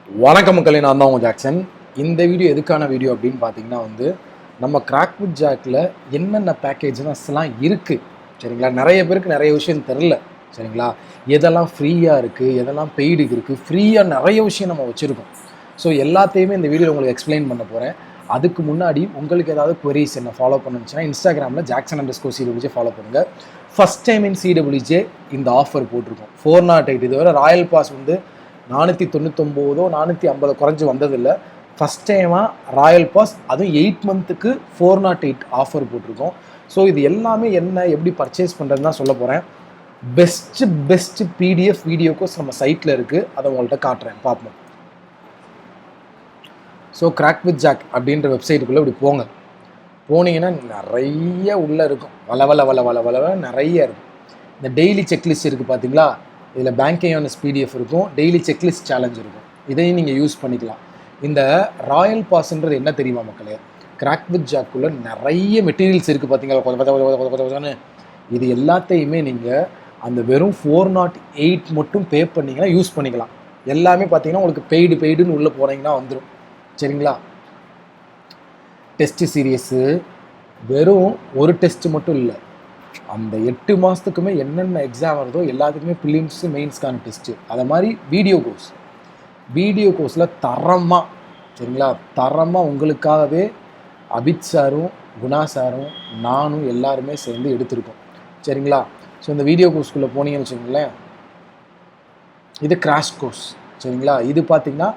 வணக்கம் மக்களே, நான் தான் உங்கள் ஜாக்சன். இந்த வீடியோ எதுக்கான வீடியோ அப்படின்னு பார்த்தீங்கன்னா நம்ம கிராக் வித் ஜாக்கில் என்னென்ன பேக்கேஜஸ்லாம் இருக்குது சரிங்களா. நிறைய பேருக்கு நிறைய விஷயம் தெரில சரிங்களா. எதெல்லாம் ஃப்ரீயாக இருக்குது, எதெல்லாம் பெய்டுக்கு இருக்குது, ஃப்ரீயாக நிறைய விஷயம் நம்ம வச்சுருக்கோம். ஸோ எல்லாத்தையுமே இந்த வீடியோவில் உங்களுக்கு எக்ஸ்பிளைன் பண்ண போகிறேன். அதுக்கு முன்னாடி உங்களுக்கு ஏதாவது queries என்ன ஃபாலோ பண்ணுச்சுன்னா இன்ஸ்டாகிராமில் Jackson_CWJ ஃபாலோ பண்ணுங்கள். ஃபஸ்ட் டைம் இன் CWJ இந்த ஆஃபர் போட்டிருக்கோம். 408 இதுவரை ராயல் பாஸ் 499 450 குறைஞ்சி வந்ததில்லை. ஃபஸ்ட் டைமாக ராயல் பாஸ் அதுவும் 8 மந்த்துக்கு 408 ஆஃபர் போட்டிருக்கோம். ஸோ இது எல்லாமே என்ன எப்படி பர்ச்சேஸ் பண்ணுறதுன்னு தான் சொல்ல போகிறேன். பெஸ்ட்டு PDF வீடியோ கோர்ஸ் நம்ம சைட்டில் இருக்குது, அதை உங்கள்கிட்ட காட்டுறேன், பார்ப்போம். ஸோ கிராக் வித் ஜாக் அப்படின்ற வெப்சைட்டுக்குள்ளே இப்படி போங்க. போனீங்கன்னா நிறைய உள்ளே இருக்கும், வள நிறைய இருக்கும். இந்த டெய்லி செக்லிஸ்ட் இருக்குது பார்த்தீங்களா, இதில் பேங்கிங் ஆனஸ் PDF இருக்கும், டெய்லி செக்லிஸ்ட் சேலஞ்ச் இருக்கும். இதையும் நீங்கள் யூஸ் பண்ணிக்கலாம். இந்த ராயல் பாஸ்ன்றது என்ன தெரியுமா மக்களே, கிராக் வித் ஜாக்குள்ளே நிறைய மெட்டீரியல்ஸ் இருக்குது பார்த்தீங்களா. இது எல்லாத்தையுமே நீங்கள் அந்த வெறும் 408 மட்டும் பே பண்ணிங்கன்னா யூஸ் பண்ணிக்கலாம். எல்லாமே பார்த்தீங்கன்னா உங்களுக்கு பெய்டுன்னு உள்ளே போனீங்கன்னா வந்துடும் சரிங்களா. டெஸ்ட்டு சீரியஸு வெறும் ஒரு டெஸ்ட்டு மட்டும் இல்லை, அந்த 8 மாதத்துக்குமே என்னென்ன எக்ஸாம் வருதோ எல்லாத்துக்குமே ப்ரிலிம்ஸு மெயின்ஸ்க்கான டெஸ்ட்டு. அதை மாதிரி வீடியோ கோர்ஸில் தரமாக சரிங்களா, தரமாக உங்களுக்காகவே அபித் சாரும் குணா சாரும் நானும் எல்லாருமே சேர்ந்து எடுத்திருக்கோம் சரிங்களா. ஸோ இந்த வீடியோ கோர்ஸ்குள்ளே போனீங்கன்னு வச்சுக்கோங்களேன், இது கிராஷ் கோர்ஸ் சரிங்களா. இது பார்த்திங்கன்னா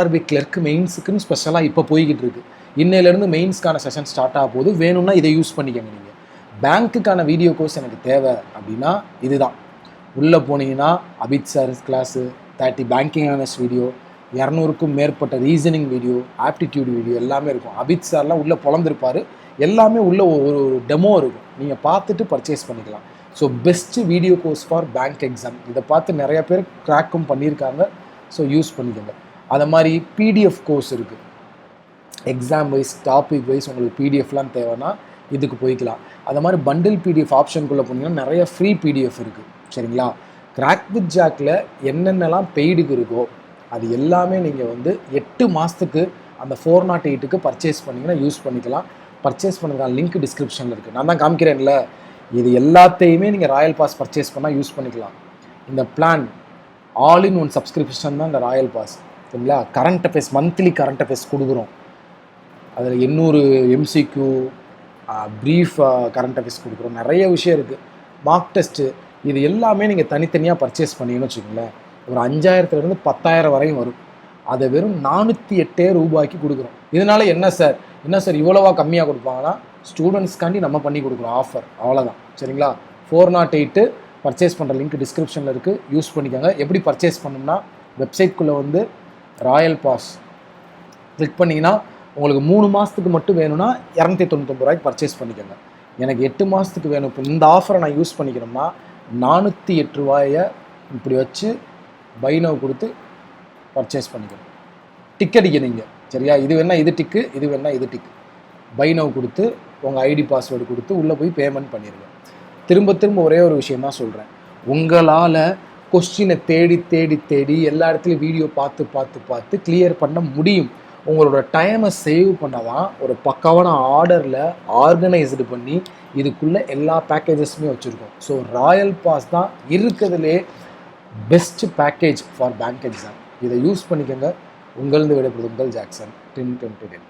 Sbi Clerk மெயின்ஸுக்குன்னு ஸ்பெஷலாக இப்போ போய்கிட்டு இருக்குது. இன்னையிலேருந்து மெயின்ஸ்க்கான செஷன் ஸ்டார்ட் ஆக போது, வேணும்னா இதை யூஸ் பண்ணிக்கங்க. நீங்கள் பேங்க்குக்கான வீடியோ கோர்ஸ் எனக்கு தேவை அப்படின்னா இதுதான். உள்ளே போனீங்கன்னா அபித் சார் கிளாஸு 30 பேங்கிங் ஆனஸ் வீடியோ, 200க்கும் மேற்பட்ட ரீசனிங் வீடியோ, ஆப்டிடியூட் வீடியோ எல்லாமே இருக்கும். அபித் சார்லாம் உள்ளே பொழந்திருப்பார், எல்லாமே உள்ள ஒரு டெமோ இருக்கும், நீங்கள் பார்த்துட்டு பர்ச்சேஸ் பண்ணிக்கலாம். So best video course for bank exam. இதை பார்த்து நிறைய பேர் க்ராக்கும் பண்ணியிருக்காங்க. ஸோ யூஸ் பண்ணிக்கோங்க. அதை மாதிரி PDF கோர்ஸ் இருக்குது, எக்ஸாம் வைஸ் டாபிக் வைஸ் உங்களுக்கு PDFலாம் தேவைன்னா இதுக்கு போய்க்கலாம். அது மாதிரி பண்டில் PDF ஆப்ஷனுக்குள்ளே போனீங்கன்னா நிறைய ஃப்ரீ PDF இருக்குது சரிங்களா. கிராக் வித் ஜாக்கில் என்னென்னலாம் பெய்டுக்கு இருக்கோ அது எல்லாமே நீங்கள் 8 மாதத்துக்கு அந்த 408க்கு பர்ச்சேஸ் பண்ணிங்கன்னா யூஸ் பண்ணிக்கலாம். பர்ச்சேஸ் பண்ணுறதுக்கான லிங்க் டிஸ்கிரிப்ஷனில் இருக்குது, நான் தான் காமிக்கிறேன்ல. இது எல்லாத்தையுமே நீங்கள் ராயல் பாஸ் பர்ச்சேஸ் பண்ணால் யூஸ் பண்ணிக்கலாம். இந்த plan all in one subscription தான் இந்த ராயல் பாஸ் சரிங்களா. Current affairs monthly current affairs கொடுக்குறோம். அதில் 800 MCQ ப்ரீஃப் கரண்ட் அஃபேர்ஸ் கொடுக்குறோம். நிறைய விஷயம் இருக்குது. மார்க் டெஸ்ட்டு இது எல்லாமே நீங்கள் தனித்தனியாக பர்ச்சேஸ் பண்ணிங்கன்னு வச்சுக்கோங்களேன், ஒரு 5000லேருந்து 10,000 வரையும் வரும். அதை வெறும் 408 ரூபாய்க்கு கொடுக்குறோம். இதனால் என்ன சார் இவ்வளோவா கம்மியாக கொடுப்பாங்கன்னா, ஸ்டூடெண்ட்ஸ்க்காண்டி நம்ம பண்ணி கொடுக்குறோம் ஆஃபர், அவ்வளோதான் சரிங்களா. 408 பர்ச்சேஸ் பண்ணுற லிங்க் டிஸ்கிரிப்ஷனில் இருக்குது, யூஸ் பண்ணிக்கோங்க. எப்படி பர்ச்சேஸ் பண்ணணும்னா வெப்சைட்குள்ளே ராயல் பாஸ் கிளிக் பண்ணிங்கன்னா உங்களுக்கு 3 மாதத்துக்கு மட்டும் வேணும்னா 299 ரூபாய்க்கு பர்ச்சேஸ் பண்ணிக்கோங்க. எனக்கு 8 மாதத்துக்கு வேணும், இப்போ இந்த ஆஃபரை நான் யூஸ் பண்ணிக்கிறோம்னா 408 ரூபாயை இப்படி வச்சு பை நவ் கொடுத்து பர்ச்சேஸ் பண்ணிக்கணும். டிக் அடிக்கிறீங்க சரியா, இது வேணால் இது டிக்கு, இது வேணால் இது டிக்கு. பை நவ் கொடுத்து உங்கள் ஐடி பாஸ்வேர்டு கொடுத்து உள்ளே போய் பேமெண்ட் பண்ணிடுங்க. திரும்ப ஒரே ஒரு விஷயம் தான் சொல்கிறேன், உங்களால் கொஸ்டினை தேடி எல்லா இடத்துலையும் வீடியோ பார்த்து கிளியர் பண்ண முடியும். உங்களோட டைமை சேவ் பண்ண தான் ஒரு பக்காவான ஆர்டரில் ஆர்கனைஸ்டு பண்ணி இதுக்குள்ளே எல்லா பேக்கேஜஸுமே வச்சுருக்கோம். ஸோ ராயல் பாஸ் தான் இருக்கிறதுலே best package for bank exam. இதை யூஸ் பண்ணிக்கோங்க. உங்களது விடைபெறுவது உங்கள் ஜாக்சன். 10 10 10.